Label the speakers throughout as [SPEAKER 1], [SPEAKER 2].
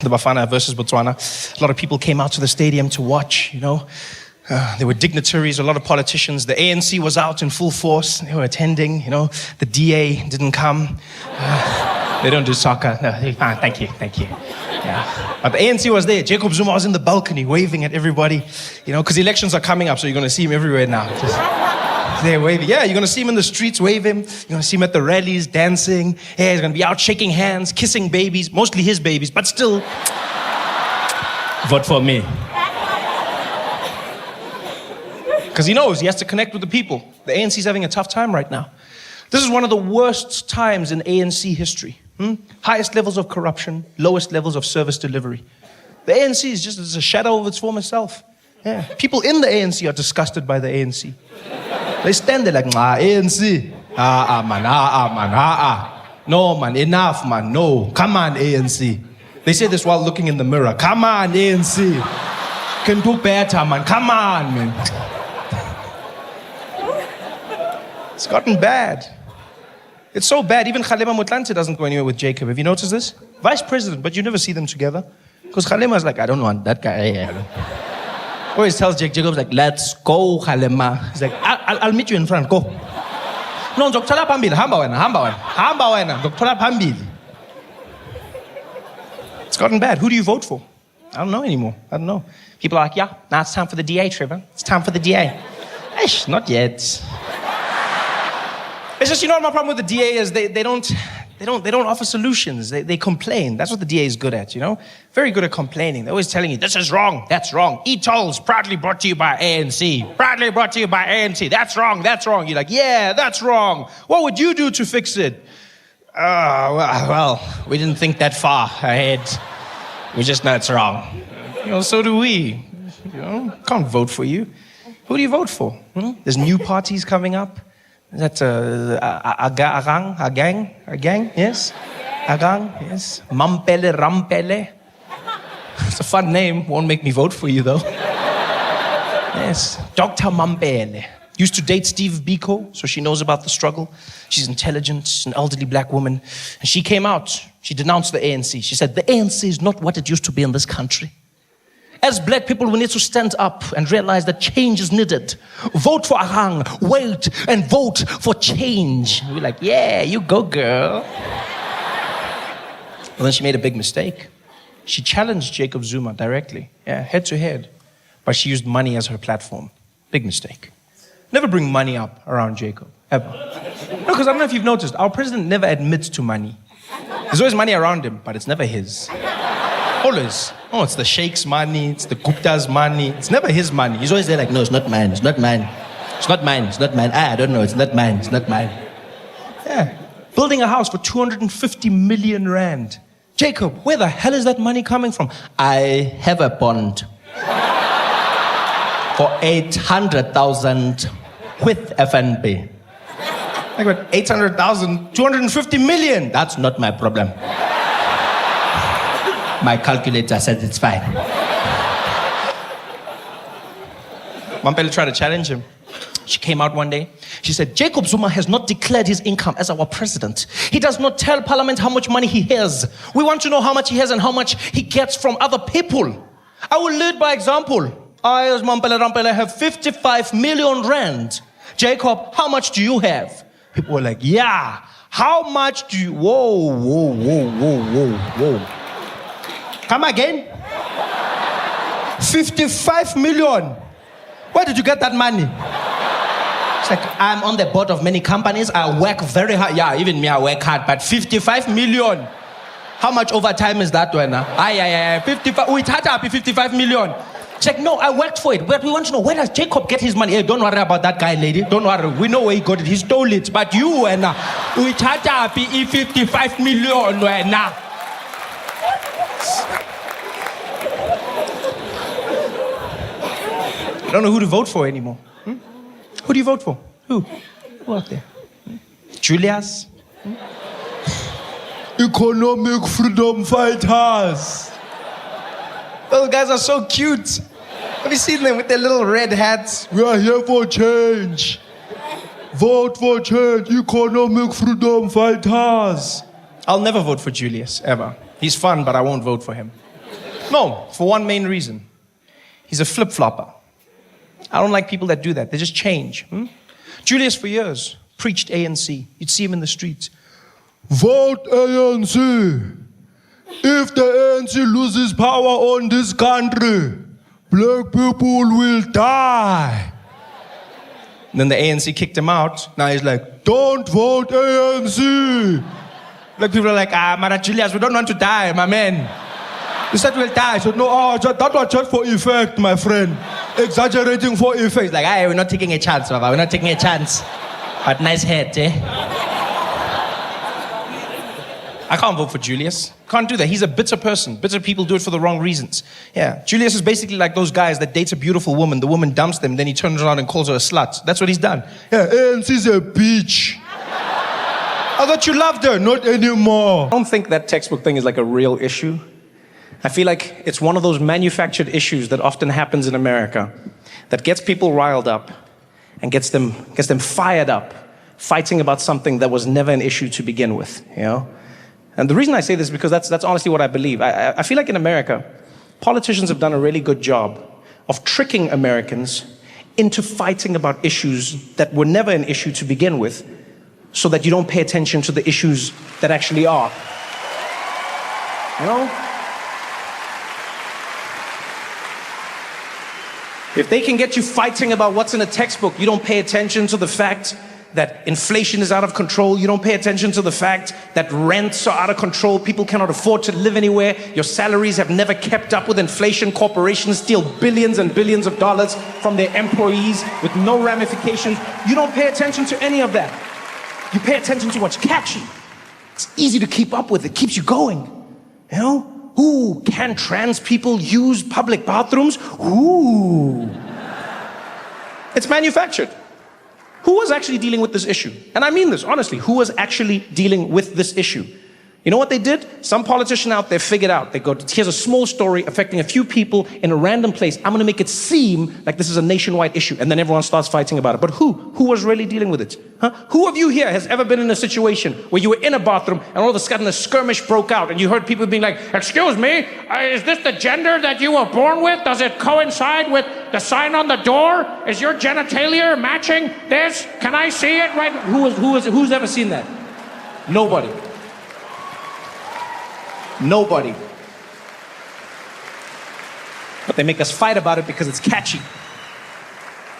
[SPEAKER 1] the Bafana versus Botswana. A lot of people came out to the stadium to watch, there were dignitaries, a lot of politicians. The ANC was out in full force. They were attending, The DA didn't come. They don't do soccer. No, thank you. Yeah. But the ANC was there. Jacob Zuma was in the balcony waving at everybody, because elections are coming up, so you're going to see him everywhere now. Just there waving. Yeah, you're going to see him in the streets waving. You're going to see him at the rallies dancing. Yeah, he's going to be out shaking hands, kissing babies, mostly his babies, but still, vote for me. Because he knows he has to connect with the people. The ANC's having a tough time right now. This is one of the worst times in ANC history. Highest levels of corruption, lowest levels of service delivery. The ANC is just a shadow of its former self. Yeah. People in the ANC are disgusted by the ANC. They stand there like, ANC. Man. No, man, enough, man, no. Come on, ANC. They say this while looking in the mirror. Come on, ANC. Can do better, man. Come on, man. It's gotten bad. It's so bad, even Kgalema Motlanthe doesn't go anywhere with Jacob. Have you noticed this? Vice president, but you never see them together. Because Kgalema's like, I don't want that guy. Always tells Jacob's like, let's go, Kgalema. He's like, I'll meet you in front, go. No, Dr. Pambili, hamba wena, Dr. Pambili. It's gotten bad. Who do you vote for? I don't know anymore. I don't know. People are like, yeah, now it's time for the DA, Trevor. It's time for the DA. Eish, not yet. It's just, my problem with the DA is they don't offer solutions. They complain. That's what the DA is good at, Very good at complaining. They're always telling you, this is wrong, that's wrong. E-tolls, proudly brought to you by ANC. Proudly brought to you by ANC. That's wrong, that's wrong. You're like, yeah, that's wrong. What would you do to fix it? Well, we didn't think that far ahead. We just know it's wrong. So do we. Can't vote for you. Who do you vote for? There's new parties coming up. That's a gang, yes? Agang, yes. Mampele, Rampele. It's a fun name, won't make me vote for you though. Yes, Dr. Mampele. Used to date Steve Biko, so she knows about the struggle. She's intelligent, an elderly black woman. And she came out, she denounced the ANC. She said, the ANC is not what it used to be in this country. As black people, we need to stand up and realize that change is needed. Vote for Ahang, wait, and vote for change. And we're like, yeah, you go, girl. Well, then she made a big mistake. She challenged Jacob Zuma directly, head to head. But she used money as her platform. Big mistake. Never bring money up around Jacob, ever. No, because I don't know if you've noticed, our president never admits to money. There's always money around him, but it's never his. Always. Oh, it's the Sheikh's money, it's the Gupta's money. It's never his money. He's always there like, no, it's not mine, it's not mine. It's not mine, it's not mine. I don't know, it's not mine, it's not mine. Yeah. Building a house for 250 million rand. Jacob, where the hell is that money coming from? I have a bond for 800,000 with FNB. I got 800,000, 250 million. That's not my problem. My calculator said it's fine. Mampele tried to challenge him. She came out one day. She said, Jacob Zuma has not declared his income as our president. He does not tell Parliament how much money he has. We want to know how much he has and how much he gets from other people. I will lead by example. I, as Mampele Rampele, have 55 million rand. Jacob, how much do you have? People were like, yeah. How much do you... Whoa. Come again? 55 million. Where did you get that money? It's like, I'm on the board of many companies. I work very hard. Yeah, even me, I work hard. But 55 million. How much overtime is that one? 55. We had to be 55 million. It's like, no, I worked for it. But we want to know, where does Jacob get his money? Hey, don't worry about that guy, lady. Don't worry. We know where he got it. He stole it. But you, we had to be 55 million. I don't know who to vote for anymore. Who do you vote for? Who out there? Julius? Economic freedom fighters. Those guys are so cute. Have you seen them with their little red hats? We are here for change. Vote for change. Economic freedom fighters. I'll never vote for Julius, ever. He's fun, but I won't vote for him. No, for one main reason. He's a flip-flopper. I don't like people that do that. They just change. Julius, for years, preached ANC. You'd see him in the streets. Vote ANC. If the ANC loses power on this country, black people will die. And then the ANC kicked him out. Now he's like, don't vote ANC. Black people are like, Mara Julius, we don't want to die, my man. He said we'll die. I said, no, that was just for effect, my friend. Exaggerating for effect. Like, we're not taking a chance, Baba. We're not taking a chance. But nice head, eh? I can't vote for Julius. Can't do that. He's a bitter person. Bitter people do it for the wrong reasons. Yeah, Julius is basically like those guys that dates a beautiful woman. The woman dumps them, then he turns around and calls her a slut. That's what he's done. Yeah, ANC's a bitch. I thought you loved her. Not anymore. I don't think that textbook thing is like a real issue. I feel like it's one of those manufactured issues that often happens in America that gets people riled up and gets them fired up, fighting about something that was never an issue to begin with, you know? And the reason I say this is because that's honestly what I believe. I feel like in America, politicians have done a really good job of tricking Americans into fighting about issues that were never an issue to begin with, so that you don't pay attention to the issues that actually are. You know? If they can get you fighting about what's in a textbook, you don't pay attention to the fact that inflation is out of control. You don't pay attention to the fact that rents are out of control. People cannot afford to live anywhere. Your salaries have never kept up with inflation. Corporations steal billions and billions of dollars from their employees with no ramifications. You don't pay attention to any of that. You pay attention to what's catchy. It's easy to keep up with. It keeps you going. You know? Ooh, can trans people use public bathrooms? Ooh. It's manufactured. Who was actually dealing with this issue? And I mean this, honestly. Who was actually dealing with this issue? You know what they did? Some politician out there figured out. They go, here's a small story affecting a few people in a random place. I'm going to make it seem like this is a nationwide issue. And then everyone starts fighting about it. But who? Who was really dealing with it? Huh? Who of you here has ever been in a situation where you were in a bathroom and all of a sudden a skirmish broke out and you heard people being like, excuse me, is this the gender that you were born with? Does it coincide with the sign on the door? Is your genitalia matching this? Can I see it? Right? Who's ever seen that? Nobody. Nobody. But they make us fight about it because it's catchy.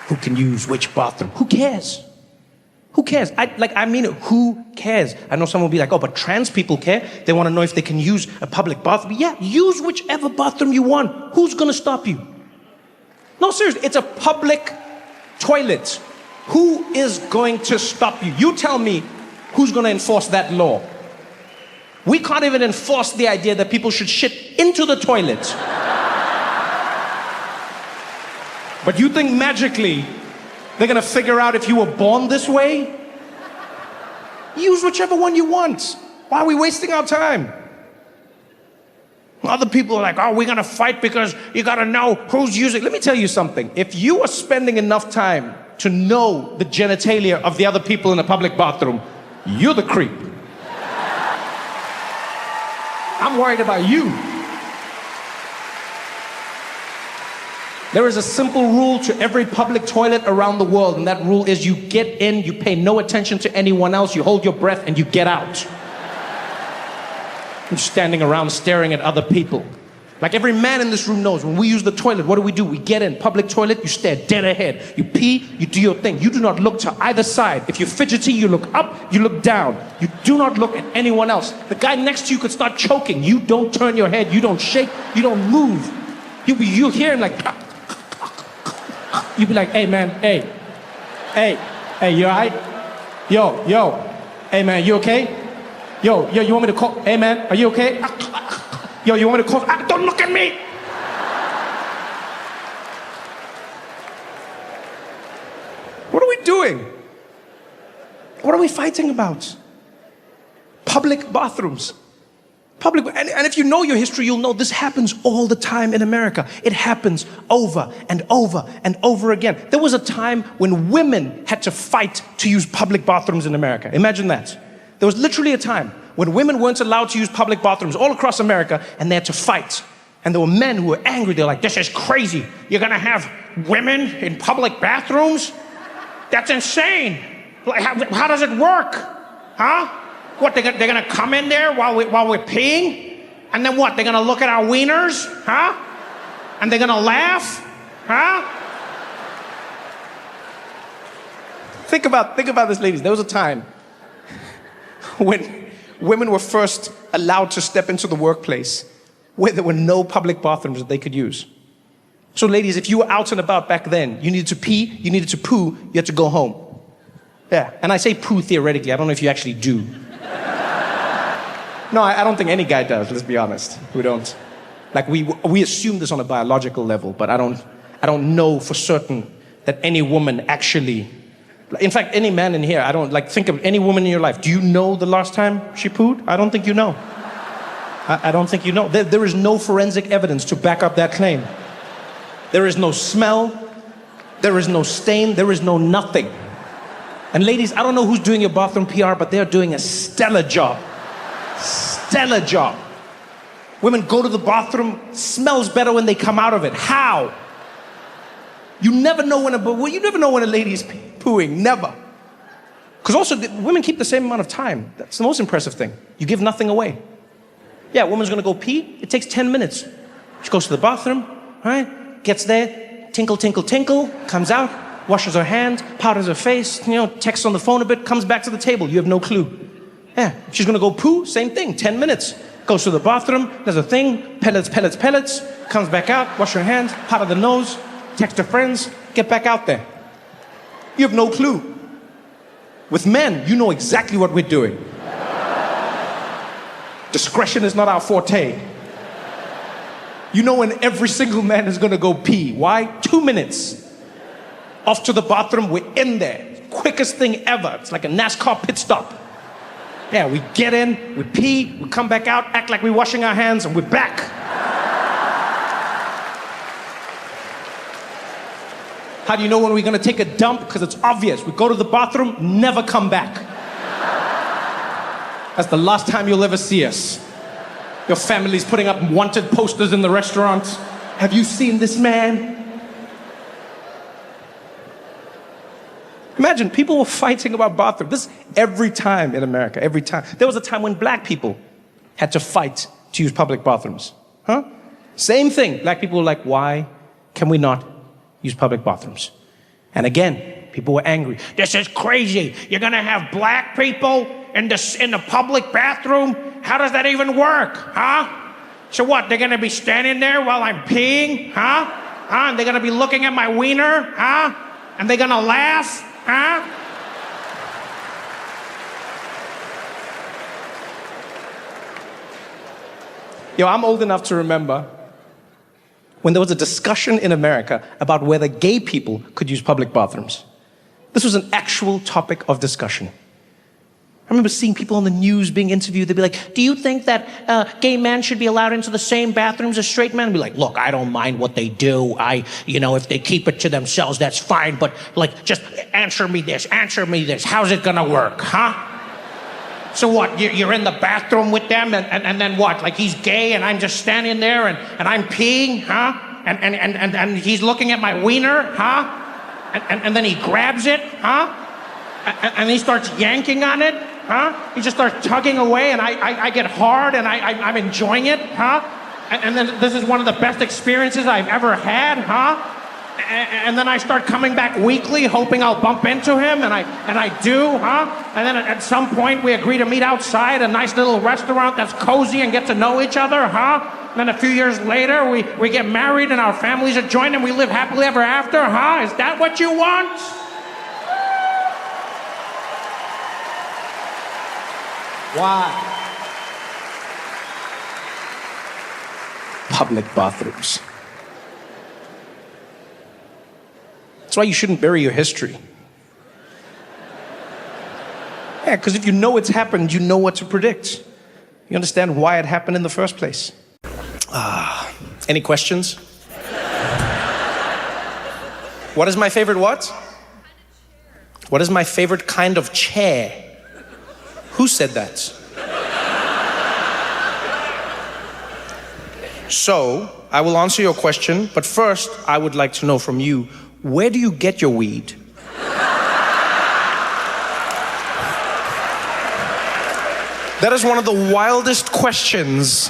[SPEAKER 1] Who can use which bathroom? Who cares? Who cares? I mean it. Who cares? I know someone will be like, oh, but trans people care. They want to know if they can use a public bathroom. Yeah, use whichever bathroom you want. Who's going to stop you? No, seriously, it's a public toilet. Who is going to stop you? You tell me who's going to enforce that law. We can't even enforce the idea that people should shit into the toilet. But you think magically they're gonna figure out if you were born this way? Use whichever one you want. Why are we wasting our time? Other people are like, oh, we're gonna fight because you gotta know who's using. Let me tell you something. If you are spending enough time to know the genitalia of the other people in a public bathroom, you're the creep. I'm worried about you. There is a simple rule to every public toilet around the world, and that rule is you get in, you pay no attention to anyone else, you hold your breath, and you get out. You're standing around staring at other people. Like every man in this room knows, when we use the toilet, what do? We get in. Public toilet, you stare dead ahead. You pee, you do your thing. You do not look to either side. If you're fidgety, you look up, you look down. You do not look at anyone else. The guy next to you could start choking. You don't turn your head, you don't shake, you don't move. You hear him like, you be like, hey man, hey, you all right? Yo, hey man, you okay? Yo, you want me to call? Hey man, are you okay? Yo, you want me to call? Don't look at me! What are we doing? What are we fighting about? Public bathrooms. And if you know your history, you'll know this happens all the time in America. It happens over and over and over again. There was a time when women had to fight to use public bathrooms in America. Imagine that. There was literally a time when women weren't allowed to use public bathrooms all across America, and they had to fight And there were men who were angry. They're like, this is crazy. You're gonna have women in public bathrooms? That's insane. Like, how does it work? Huh? What, they're gonna come in there while we're peeing? And then what, they're gonna look at our wieners? Huh? And they're gonna laugh? Huh? Think about this, ladies. There was a time when women were first allowed to step into the workplace where there were no public bathrooms that they could use. So ladies, if you were out and about back then, you needed to pee, you needed to poo, you had to go home. Yeah, and I say poo theoretically, I don't know if you actually do. No, I don't think any guy does, let's be honest. We don't. Like, we assume this on a biological level, but I don't know for certain that any woman actually... In fact, any man in here, I don't, like, think of any woman in your life. Do you know the last time she pooed? I don't think you know. I don't think you know. There is no forensic evidence to back up that claim. There is no smell. There is no stain. There is no nothing. And ladies, I don't know who's doing your bathroom PR, but they're doing a stellar job. Stellar job. Women go to the bathroom, smells better when they come out of it. How? You never know when a lady is pooing. Never. Because also, women keep the same amount of time. That's the most impressive thing. You give nothing away. Yeah, a woman's gonna go pee. It takes 10 minutes. She goes to the bathroom, right? Gets there, tinkle, tinkle, tinkle, comes out, washes her hand, powders her face, texts on the phone a bit, comes back to the table. You have no clue. Yeah, she's gonna go poo, same thing, 10 minutes. Goes to the bathroom, does a thing, pellets, comes back out, wash her hands, powder the nose, text her friends, get back out there. You have no clue. With men, you know exactly what we're doing. Discretion is not our forte. You know when every single man is gonna go pee. Why? 2 minutes. Off to the bathroom, we're in there. Quickest thing ever. It's like a NASCAR pit stop. Yeah, we get in, we pee, we come back out, act like we're washing our hands, and we're back. How do you know when we're gonna take a dump? Because it's obvious. We go to the bathroom, never come back. That's the last time you'll ever see us. Your family's putting up wanted posters in the restaurant. Have you seen this man? Imagine, people were fighting about bathrooms. This every time in America, every time. There was a time when black people had to fight to use public bathrooms. Huh? Same thing. Black people were like, why can we not use public bathrooms? And again, people were angry. This is crazy. You're gonna have black people in the public bathroom? How does that even work? Huh? So what, they're gonna be standing there while I'm peeing? Huh? And they're gonna be looking at my wiener? Huh? And they're gonna laugh? Huh? I'm old enough to remember when there was a discussion in America about whether gay people could use public bathrooms. This was an actual topic of discussion. I remember seeing people on the news being interviewed. They'd be like, do you think that gay men should be allowed into the same bathrooms as straight men? I'd be like, look, I don't mind what they do. If they keep it to themselves, that's fine. But just answer me this. How's it gonna work, huh? So what, you're in the bathroom with them and then what? Like he's gay and I'm just standing there and I'm peeing, huh? And he's looking at my wiener, huh? And then he grabs it, huh? And he starts yanking on it, huh? He just starts tugging away and I get hard and I'm enjoying it, huh? And then this is one of the best experiences I've ever had, huh? And then I start coming back weekly, hoping I'll bump into him, and I do, huh? And then at some point we agree to meet outside a nice little restaurant that's cozy and get to know each other, huh? And then a few years later we get married and our families are joined and we live happily ever after, huh? Is that what you want? Why? Public bathrooms. That's why you shouldn't bury your history. Yeah, because if you know it's happened, you know what to predict. You understand why it happened in the first place. Any questions? What is my favorite what? What is my favorite kind of chair? Who said that? So, I will answer your question, but first, I would like to know from you, where do you get your weed? That is one of the wildest questions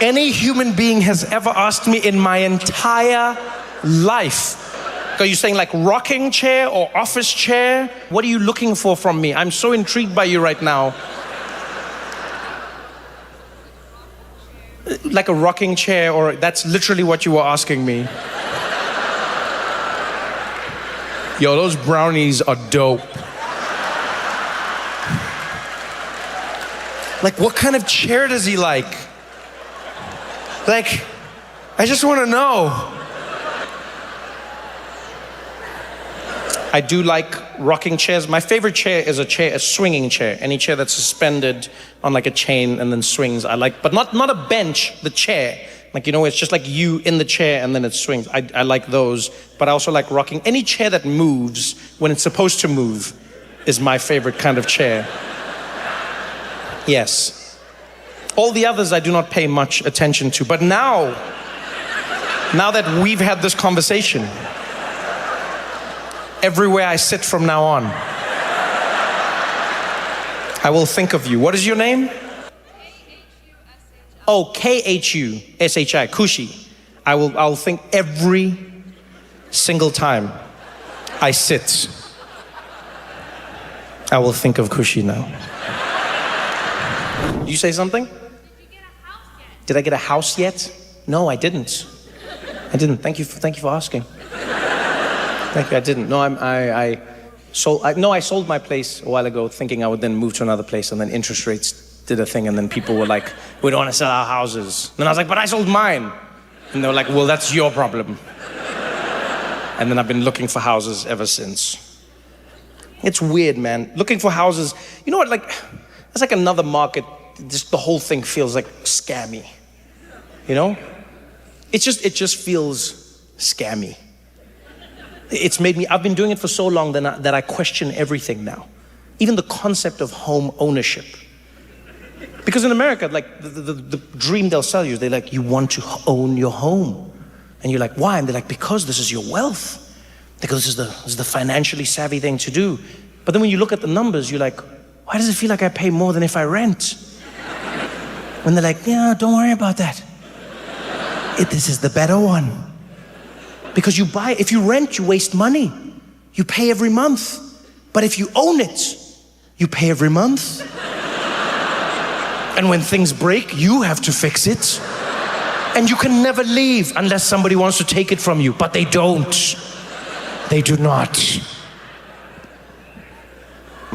[SPEAKER 1] any human being has ever asked me in my entire life. Are you saying like rocking chair or office chair? What are you looking for from me? I'm so intrigued by you right now. Like a rocking chair, or that's literally what you were asking me. Yo, those brownies are dope. Like, what kind of chair does he like? Like, I just want to know. I do like rocking chairs. My favorite chair is a swinging chair. Any chair that's suspended on like a chain and then swings, I like. But not a bench, the chair. Like, you know, it's just like you in the chair and then it swings. I like those. But I also like rocking. Any chair that moves when it's supposed to move is my favorite kind of chair. Yes. All the others I do not pay much attention to. But now that we've had this conversation, everywhere I sit from now on, I will think of you. What is your name? K-H-U-S-H-I. Oh, K-H-U-S-H-I, Kushi. I'll think every single time I sit. I will think of Kushi now. Did you say something?
[SPEAKER 2] Did you get a house yet?
[SPEAKER 1] Did I get a house yet? No, I didn't. Thank you for asking. Thank you. I didn't. No, I sold my place a while ago, thinking I would then move to another place, and then interest rates did a thing, and then people were like, "We don't want to sell our houses." And then I was like, "But I sold mine," and they were like, "Well, that's your problem." And then I've been looking for houses ever since. It's weird, man. Looking for houses. You know what? Like, it's like another market. Just the whole thing feels like scammy. You know? It just feels scammy. It's made me, I've been doing it for so long that I question everything now. Even the concept of home ownership. Because in America, like the dream they'll sell you, they're like, you want to own your home. And you're like, why? And they're like, because this is your wealth. Because this is the financially savvy thing to do. But then when you look at the numbers, you're like, why does it feel like I pay more than if I rent? And they're like, yeah, don't worry about that. This is the better one. Because if you rent, you waste money. You pay every month. But if you own it, you pay every month. And when things break, you have to fix it. And you can never leave unless somebody wants to take it from you. But they don't. They do not.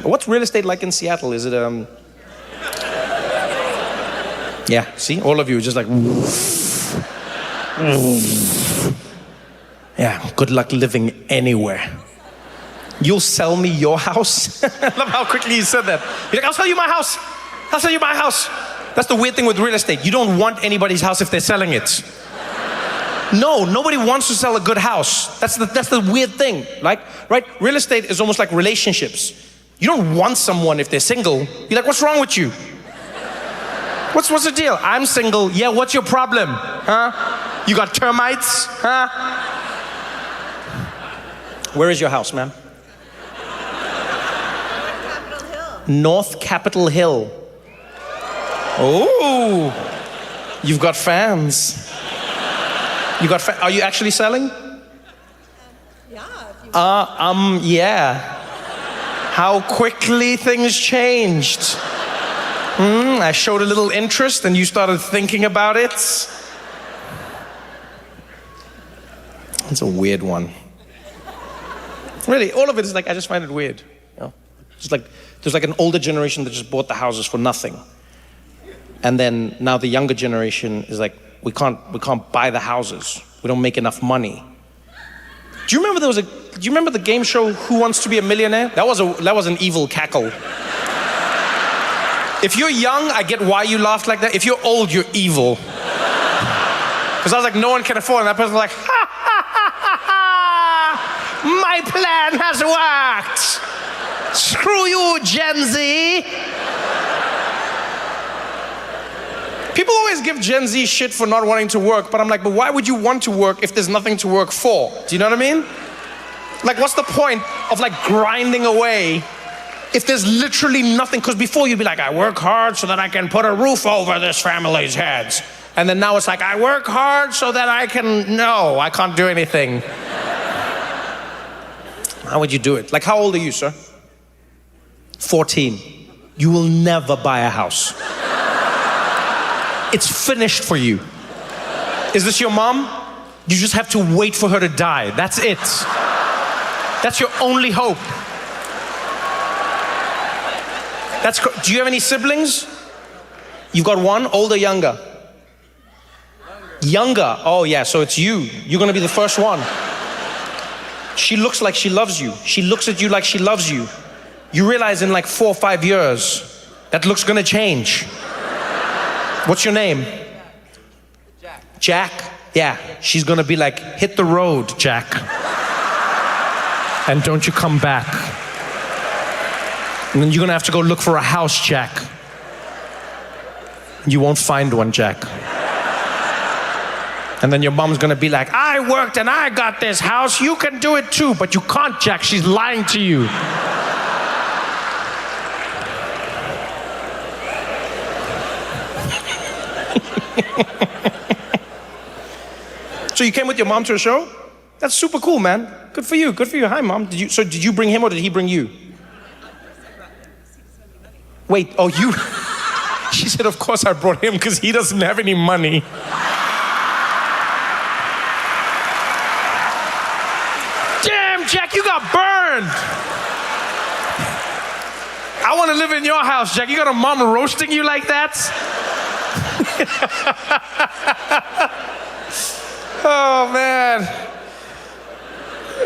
[SPEAKER 1] What's real estate like in Seattle? Is it, Yeah, see, all of you are just like, yeah, good luck living anywhere. You'll sell me your house? I love how quickly you said that. You're like, I'll sell you my house. I'll sell you my house. That's the weird thing with real estate. You don't want anybody's house if they're selling it. No, nobody wants to sell a good house. That's the weird thing, like, right? Real estate is almost like relationships. You don't want someone if they're single. You're like, what's wrong with you? What's the deal? I'm single. Yeah, what's your problem? Huh? You got termites? Huh? Where is your house, ma'am? North Capitol Hill. Oh, you've got fans. Are you actually selling?
[SPEAKER 2] Yeah.
[SPEAKER 1] Yeah. How quickly things changed. I showed a little interest and you started thinking about it. It's a weird one. Really, all of it is like, I just find it weird. You know? Just like, there's like an older generation that just bought the houses for nothing. And then now the younger generation is like, we can't buy the houses. We don't make enough money. Do you remember the game show Who Wants to Be a Millionaire? That was an evil cackle. If you're young, I get why you laughed like that. If you're old, you're evil. Because I was like, no one can afford it. And that person was like, ha ha ha ha ha! My plan has worked. Screw you, Gen Z.
[SPEAKER 3] People always give Gen Z shit for not wanting to work, but I'm like, but why would you want to work if there's nothing to work for? Do you know what I mean? Like, what's the point of like grinding away if there's literally nothing? Because before you'd be like, I work hard so that I can put a roof over this family's heads. And then now it's like, I work hard so that I can't do anything. How would you do it? Like, how old are you, sir? 14. You will never buy a house. It's finished for you. Is this your mom? You just have to wait for her to die. That's it. That's your only hope. Do you have any siblings? You've got one, older, younger? Younger. Oh yeah, so it's you. You're gonna be the first one. She looks like she loves you. She looks at you like she loves you. You realize in like 4 or 5 years, that look's gonna change. What's your name?
[SPEAKER 4] Jack.
[SPEAKER 3] Jack? Yeah, she's gonna be like, hit the road, Jack. And don't you come back. And then you're gonna have to go look for a house, Jack. You won't find one, Jack. And then your mom's gonna be like, I worked and I got this house, you can do it too. But you can't, Jack, she's lying to you. So you came with your mom to a show? That's super cool, man. Good for you, good for you. Hi, mom. Did you bring him or did he bring you? Wait, oh, you? She said, of course I brought him because he doesn't have any money. Damn, Jack, you got burned. I want to live in your house, Jack. You got a mom roasting you like that? Oh, man.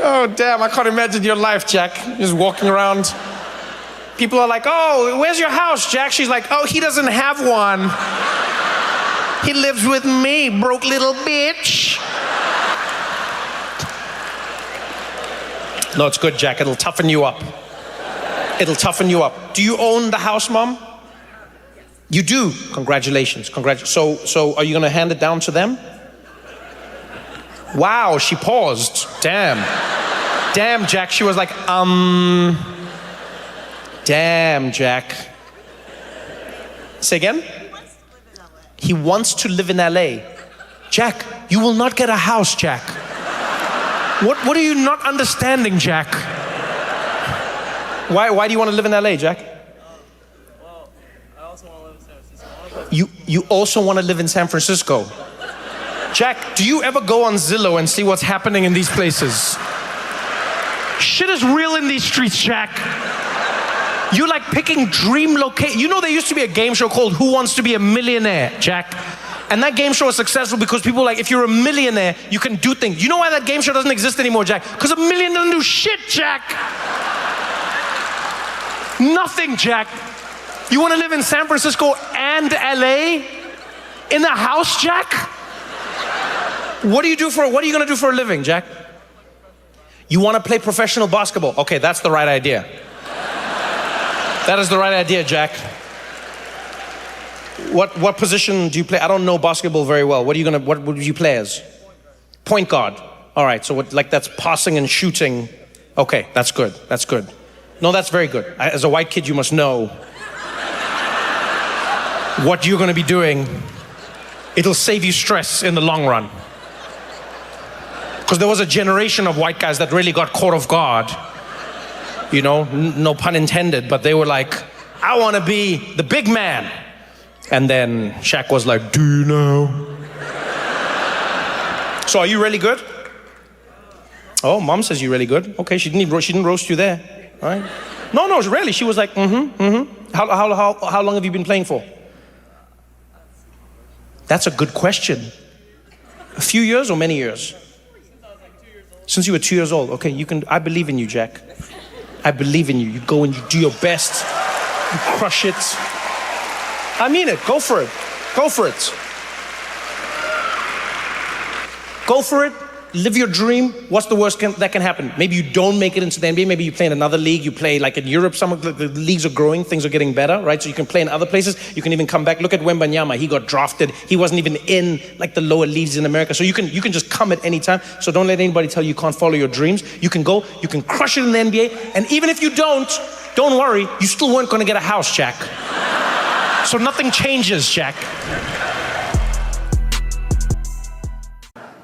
[SPEAKER 3] Oh, damn, I can't imagine your life, Jack. Just walking around. People are like, oh, where's your house, Jack? She's like, oh, he doesn't have one. He lives with me, broke little bitch. No, it's good, Jack. It'll toughen you up. It'll toughen you up. Do you own the house, Mom? You do? Congratulations. So are you going to hand it down to them? Wow, she paused. Damn. Damn, Jack. She was like, Damn, Jack. Say again? He wants to live in LA. Jack, you will not get a house, Jack. What are you not understanding, Jack? Why do you want to live in LA, Jack?
[SPEAKER 4] Well, I also want to live in San Francisco.
[SPEAKER 3] You also want to live in San Francisco? Jack, do you ever go on Zillow and see what's happening in these places? Shit is real in these streets, Jack. You're like picking dream location. You know there used to be a game show called Who Wants to Be a Millionaire, Jack? And that game show was successful because people were like, if you're a millionaire, you can do things. You know why that game show doesn't exist anymore, Jack? Because a million doesn't do shit, Jack. Nothing, Jack. You want to live in San Francisco and LA? In a house, Jack? What are you going to do for a living, Jack? You want to play professional basketball? Okay, that's the right idea. That is the right idea, Jack. What position do you play? I don't know basketball very well. What would you play as? Point guard. All right, so that's passing and shooting. Okay, that's good. That's good. No, that's very good. As a white kid, you must know what you're going to be doing. It'll save you stress in the long run. Because there was a generation of white guys that really got caught off guard. You know, no pun intended, but they were like, I want to be the big man. And then Shaq was like, do you know? So are you really good? Oh, mom says you're really good. Okay, she didn't roast you there. All right. No, really. She was like, How long have you been playing for? That's a good question. A few years or many years? Since you were 2 years old. Okay, I believe in you, Jack. I believe in you. You go and you do your best. You crush it. I mean it. Go for it. Go for it. Go for it. live your dream. What's the worst that can happen? Maybe you don't make it into the NBA. Maybe you play in another league. You play like in Europe. Some of the leagues are growing. Things are getting better, right? So you can play in other places. You can even come back. Look at Wembanyama. He got drafted. He wasn't even in like the lower leagues in America. So you can just come at any time. So don't let anybody tell you you can't follow your dreams. You can go. You can crush it in the NBA. And even if you don't worry. You still weren't going to get a house, Jack. So nothing changes, Jack.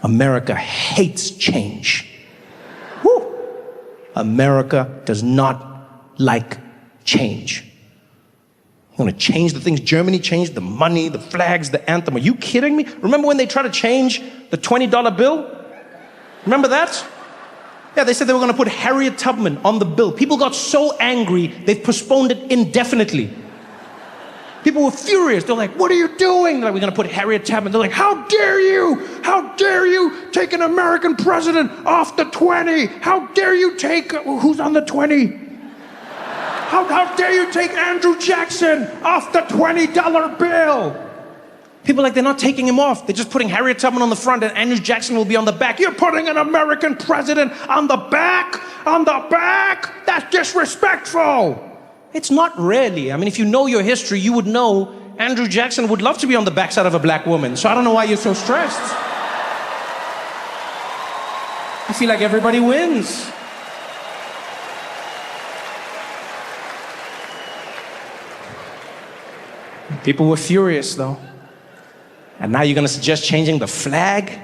[SPEAKER 1] America hates change. Woo! America does not like change. You want to change the things Germany changed, the money, the flags, the anthem. Are you kidding me? Remember when they tried to change the $20 bill? Remember that? Yeah, they said they were going to put Harriet Tubman on the bill. People got so angry, they postponed it indefinitely. People were furious. They're like, what are you doing? They're like, we're going to put Harriet Tubman. They're like, how dare you? How dare you take an American president off the 20? How dare you take, who's on the 20? How dare you take Andrew Jackson off the $20 bill? People are like, they're not taking him off. They're just putting Harriet Tubman on the front and Andrew Jackson will be on the back. You're putting an American president on the back? On the back? That's disrespectful. It's not really. I mean, if you know your history, you would know Andrew Jackson would love to be on the backside of a black woman. So I don't know why you're so stressed. I feel like everybody wins. People were furious, though. And now you're going to suggest changing the flag?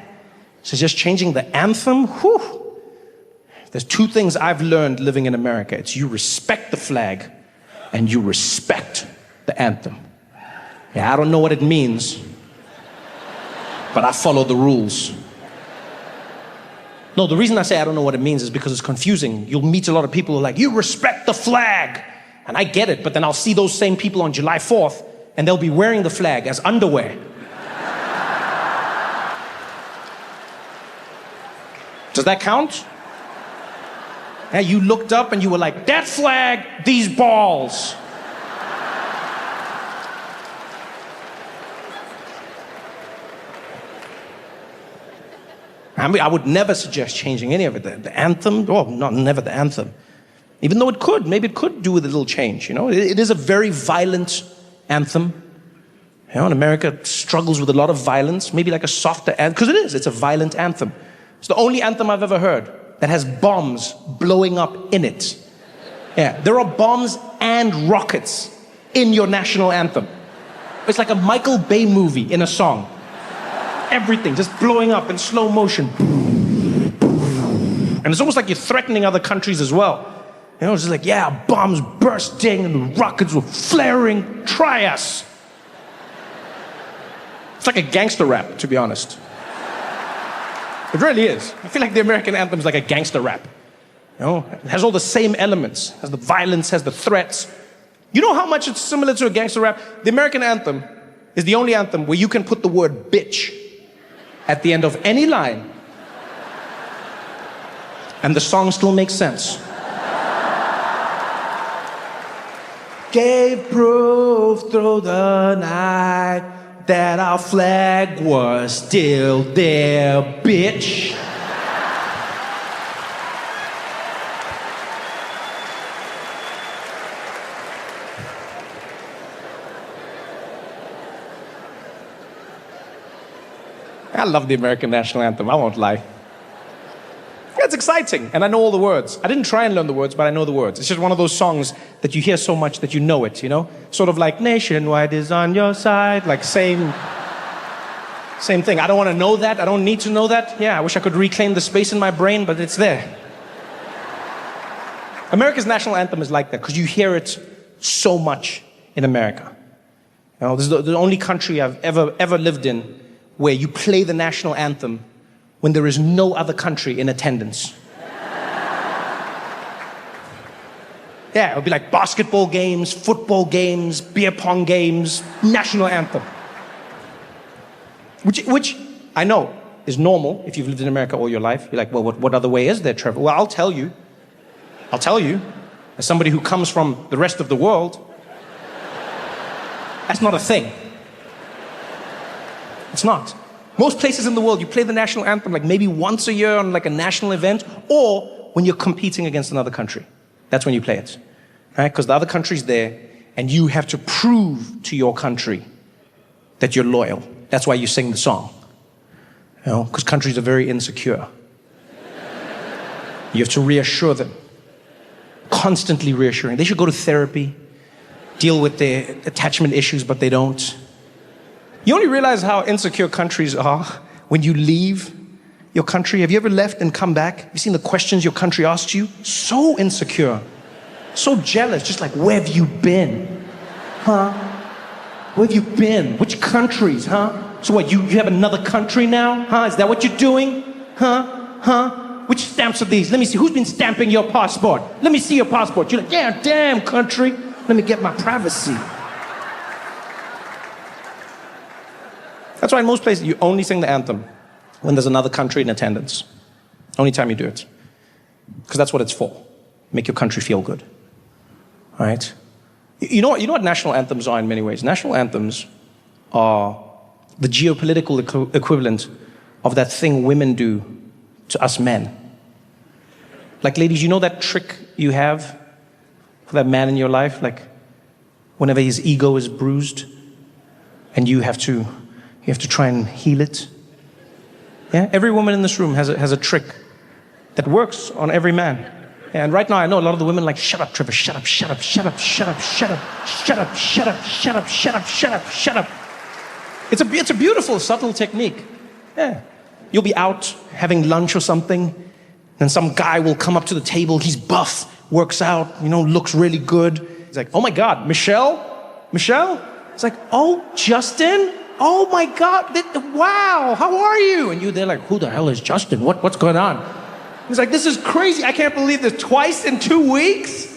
[SPEAKER 1] Suggest changing the anthem? Whew. There's two things I've learned living in America. It's you respect the flag and you respect the anthem. Yeah, I don't know what it means, but I follow the rules. No, the reason I say I don't know what it means is because it's confusing. You'll meet a lot of people who are like, you respect the flag. And I get it, but then I'll see those same people on July 4th and they'll be wearing the flag as underwear. Does that count? Yeah, you looked up and you were like, that flag, these balls. I mean, I would never suggest changing any of it. The anthem, oh, not never the anthem. Even though it could, maybe it could do with a little change, you know? It is a very violent anthem. You know, and America struggles with a lot of violence, maybe like a softer anthem, because it's a violent anthem. It's the only anthem I've ever heard that has bombs blowing up in it. Yeah, there are bombs and rockets in your national anthem. It's like a Michael Bay movie in a song. Everything just blowing up in slow motion. And it's almost like you're threatening other countries as well. You know, it's just like, yeah, bombs bursting and the rockets were flaring. Try us. It's like a gangster rap, to be honest. It really is. I feel like the American anthem is like a gangster rap. You know, it has all the same elements. Has the violence, has the threats. You know how much it's similar to a gangster rap? The American anthem is the only anthem where you can put the word bitch at the end of any line and the song still makes sense. Gave proof through the night that our flag was still there, bitch. I love the American national anthem, I won't lie. It's exciting, and I know all the words. I didn't try and learn the words, but I know the words. It's just one of those songs that you hear so much that you know it, you know? Sort of like, nationwide is on your side, like same thing. I don't want to know that, I don't need to know that. Yeah, I wish I could reclaim the space in my brain, but it's there. America's national anthem is like that, because you hear it so much in America. You know, this is the only country I've ever lived in where you play the national anthem when there is no other country in attendance. Yeah, it would be like basketball games, football games, beer pong games, national anthem. Which I know is normal if you've lived in America all your life. You're like, well, what other way is there, Trevor? Well, I'll tell you, as somebody who comes from the rest of the world, that's not a thing. It's not. Most places in the world, you play the national anthem like maybe once a year on like a national event, or when you're competing against another country. That's when you play it, right? Because the other country's there, and you have to prove to your country that you're loyal. That's why you sing the song, you know, because countries are very insecure. You have to reassure them, constantly reassuring. They should go to therapy, deal with their attachment issues, but they don't. You only realize how insecure countries are when you leave your country. Have you ever left and come back? Have you seen the questions your country asks you? So insecure, so jealous, just like, where have you been? Huh? Where have you been? Which countries, huh? So what, you have another country now? Huh? Is that what you're doing? Huh? Which stamps are these? Let me see, who's been stamping your passport? Let me see your passport. You're like, yeah, damn country. Let me get my privacy. That's why in most places you only sing the anthem when there's another country in attendance. Only time you do it. Because that's what it's for. Make your country feel good. All right? You know what national anthems are in many ways? National anthems are the geopolitical equivalent of that thing women do to us men. Like, ladies, you know that trick you have for that man in your life? Like, whenever his ego is bruised and you have to try and heal it. Yeah? Every woman in this room has a trick that works on every man. And right now I know a lot of the women are like, shut up, Trevor, shut up, shut up, shut up, shut up, shut up, shut up, shut up, shut up, shut up, shut up, shut up. It's a beautiful, subtle technique. Yeah. You'll be out having lunch or something, and some guy will come up to the table, he's buff, works out, you know, looks really good. He's like, oh my God, Michelle? It's like, oh, Justin? Oh my God, wow, how are you? And they're like, who the hell is Justin? What's going on? He's like, this is crazy, I can't believe this, twice in 2 weeks?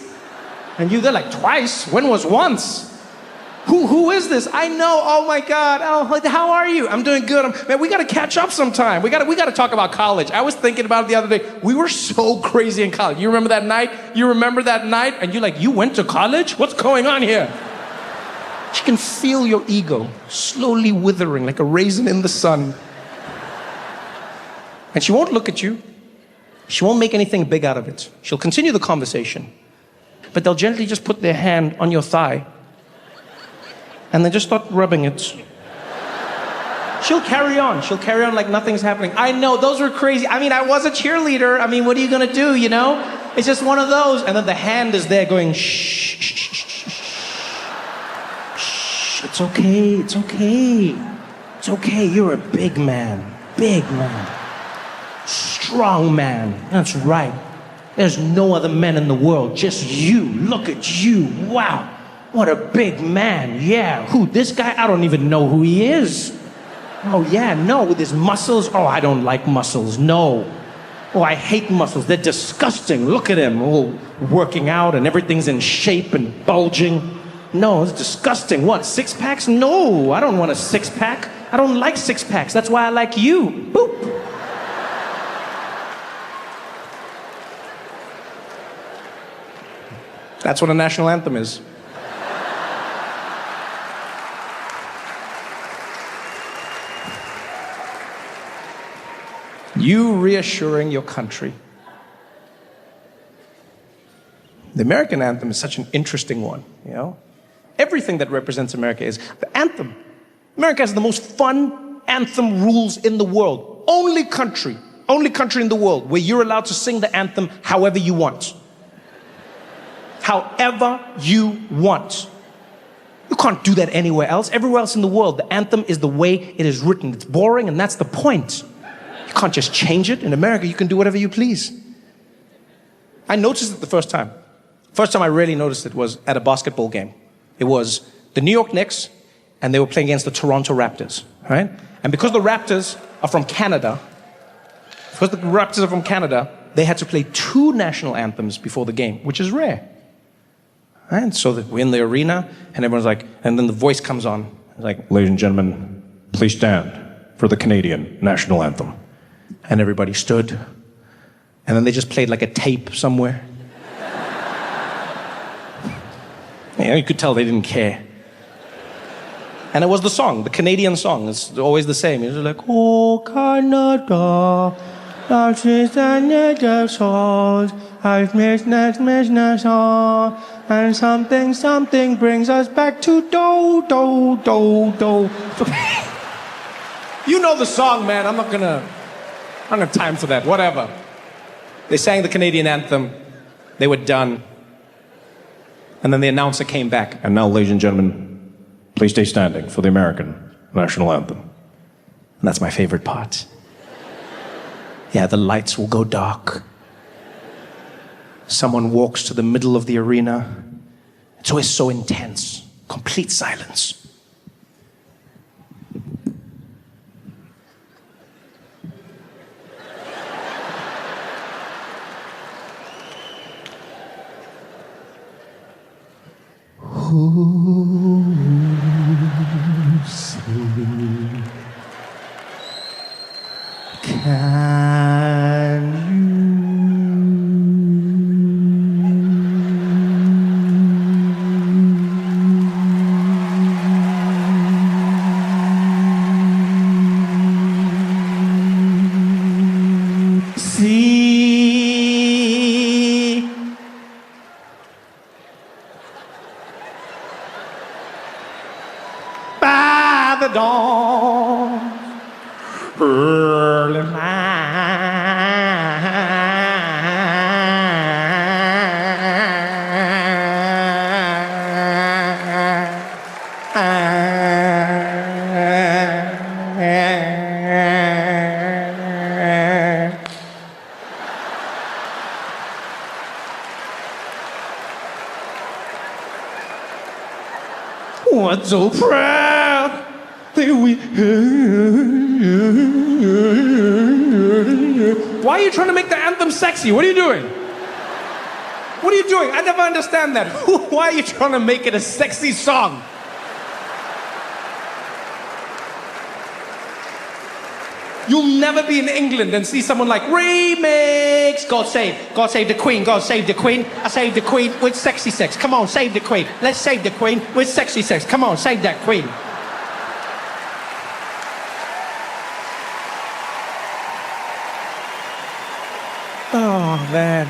[SPEAKER 1] And they're like, twice? When was once? Who is this? I know, oh my God, oh, how are you? I'm doing good, man, we gotta catch up sometime. We gotta talk about college. I was thinking about it the other day. We were so crazy in college. You remember that night? And you're like, you went to college? What's going on here? She can feel your ego slowly withering like a raisin in the sun. And she won't look at you. She won't make anything big out of it. She'll continue the conversation. But they'll gently just put their hand on your thigh and then just start rubbing it. She'll carry on like nothing's happening. I know, those were crazy. I mean, I was a cheerleader. I mean, what are you gonna do, you know? It's just one of those. And then the hand is there going, shh, shh, shh, shh, shh, shh. It's okay, it's okay. It's okay, you're a big man. Strong man, that's right. There's no other men in the world, just you. Look at you, wow. What a big man, yeah. Who, this guy? I don't even know who he is. Oh yeah, no, with his muscles. Oh, I don't like muscles, no. Oh, I hate muscles, they're disgusting. Look at him, all working out and everything's in shape and bulging. No, it's disgusting. What, 6-packs? No, I don't want a 6-pack. I don't like 6-packs, that's why I like you. Boop. That's what a national anthem is. You reassuring your country. The American anthem is such an interesting one, you know? Everything that represents America is the anthem. America has the most fun anthem rules in the world. Only country in the world where you're allowed to sing the anthem however you want. However you want. You can't do that anywhere else. Everywhere else in the world, the anthem is the way it is written. It's boring, and that's the point. You can't just change it. In America, you can do whatever you please. I noticed it the first time. First time I really noticed it was at a basketball game. It was the New York Knicks, and they were playing against the Toronto Raptors, right? And because the Raptors are from Canada, they had to play 2 national anthems before the game, which is rare. And so we're in the arena, and everyone's like, and then the voice comes on. It's like, ladies and gentlemen, please stand for the Canadian national anthem. And everybody stood. And then they just played like a tape somewhere. You could tell they didn't care. And it was the song, the Canadian song. It's always the same. It was like, oh, Canada, that is the salt, I've missed, and something brings us back to do. You know the song, man. I don't have time for that. Whatever. They sang the Canadian anthem. They were done. And then the announcer came back. And now, ladies and gentlemen, please stay standing for the American national anthem. And that's my favorite part. Yeah, the lights will go dark. Someone walks to the middle of the arena. It's always so intense. Complete silence. By the dawn, early What's so proud that we... Why are you trying to make the anthem sexy? What are you doing? What are you doing? I never understand that. Why are you trying to make it a sexy song? You'll never be in England and see someone like, remix, God save the Queen, God save the Queen. I save the Queen with sexy sex. Come on, save the Queen. Let's save the Queen with sexy sex. Come on, save that Queen. Oh, man.